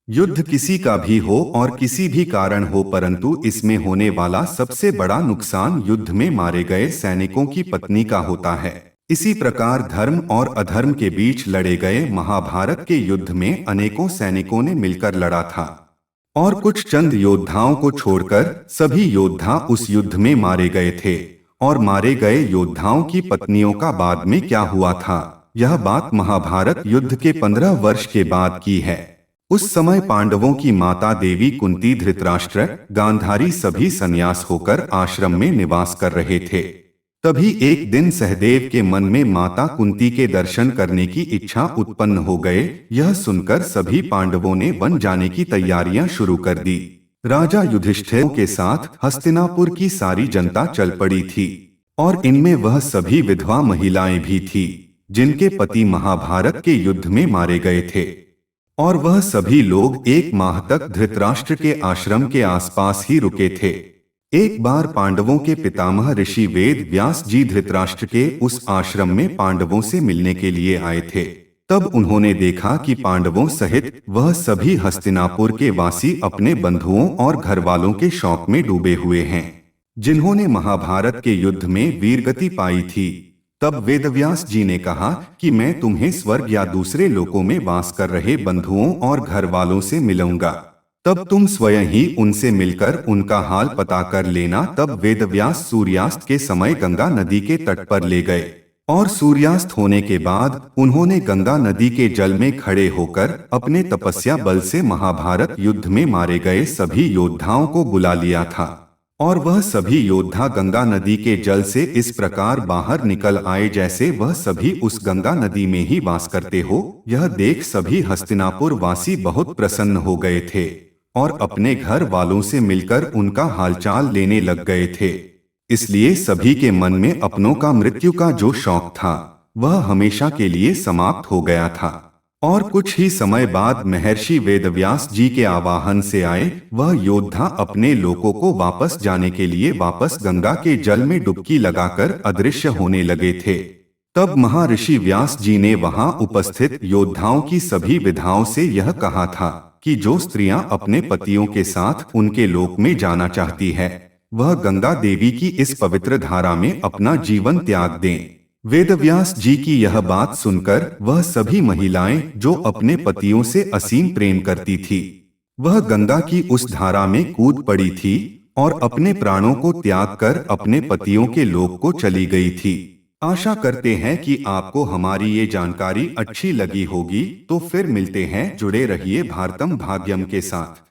युद्ध किसी का भी हो और किसी भी कारण हो, परंतु इसमें होने वाला सबसे बड़ा नुकसान युद्ध में मारे गए सैनिकों की पत्नी का होता है। इसी प्रकार धर्म और अधर्म के बीच लड़े गए महाभारत के युद्ध में अनेकों सैनिकों ने मिलकर लड़ा था और कुछ चंद योद्धाओं को छोड़कर सभी योद्धा उस युद्ध में मारे गए थे। और मारे गए योद्धाओं की पत्नियों का बाद में क्या हुआ था, यह बात महाभारत युद्ध के 15 वर्ष के बाद की है। उस समय पांडवों की माता देवी कुंती, धृतराष्ट्र, गांधारी सभी संन्यास होकर आश्रम में निवास कर रहे थे। तभी एक दिन सहदेव के मन में माता कुंती के दर्शन करने की इच्छा उत्पन्न हो गए। यह सुनकर सभी पांडवों ने वन जाने की तैयारियां शुरू कर दी। राजा युधिष्ठिर के साथ हस्तिनापुर की सारी जनता चल पड़ी थी और इनमें वह सभी विधवा महिलाएं भी थी जिनके पति महाभारत के युद्ध में मारे गए थे। और वह सभी लोग 1 माह तक धृतराष्ट्र के आश्रम के आसपास ही रुके थे। एक बार पांडवों के पितामह ऋषि वेद व्यास जी धृतराष्ट्र के उस आश्रम में पांडवों से मिलने के लिए आए थे। तब उन्होंने देखा कि पांडवों सहित वह सभी हस्तिनापुर के वासी अपने बंधुओं और घरवालों के शौक में डूबे हुए हैं, जिन्होंने महाभारत के युद्ध में वीरगति पाई थी। तब वेदव्यास जी ने कहा कि मैं तुम्हें स्वर्ग या दूसरे लोकों में वास कर रहे बंधुओं और घरवालों से मिलूंगा, तब तुम स्वयं ही उनसे मिलकर उनका हाल पता कर लेना। तब वेदव्यास सूर्यास्त के समय गंगा नदी के तट पर ले गए और सूर्यास्त होने के बाद उन्होंने गंगा नदी के जल में खड़े होकर अपने तपस्या बल से महाभारत युद्ध में मारे गए सभी योद्धाओं को बुला लिया था। और वह सभी योद्धा गंगा नदी के जल से इस प्रकार बाहर निकल आए जैसे वह सभी उस गंगा नदी में ही वास करते हो। यह देख सभी हस्तिनापुर वासी बहुत प्रसन्न हो गए थे और अपने घर वालों से मिलकर उनका हालचाल लेने लग गए थे। इसलिए सभी के मन में अपनों का मृत्यु का जो शौक था वह हमेशा के लिए समाप्त हो गया था। और कुछ ही समय बाद महर्षि वेदव्यास जी के आवाहन से आए वह योद्धा अपने लोकों को वापस जाने के लिए वापस गंगा के जल में डुबकी लगाकर अदृश्य होने लगे थे। तब महर्षि व्यास जी ने वहां उपस्थित योद्धाओं की सभी विधाओं से यह कहा था कि जो स्त्रियां अपने पतियों के साथ उनके लोक में जाना चाहती है वह गंगा देवी की इस पवित्र धारा में अपना जीवन त्याग दें। वेदव्यास जी की यह बात सुनकर वह सभी महिलाएं जो अपने पतियों से असीम प्रेम करती थी वह गंगा की उस धारा में कूद पड़ी थी और अपने प्राणों को त्याग कर अपने पतियों के लोक को चली गई थी। आशा करते हैं कि आपको हमारी ये जानकारी अच्छी लगी होगी। तो फिर मिलते हैं, जुड़े रहिए भारतम भाग्यम के साथ।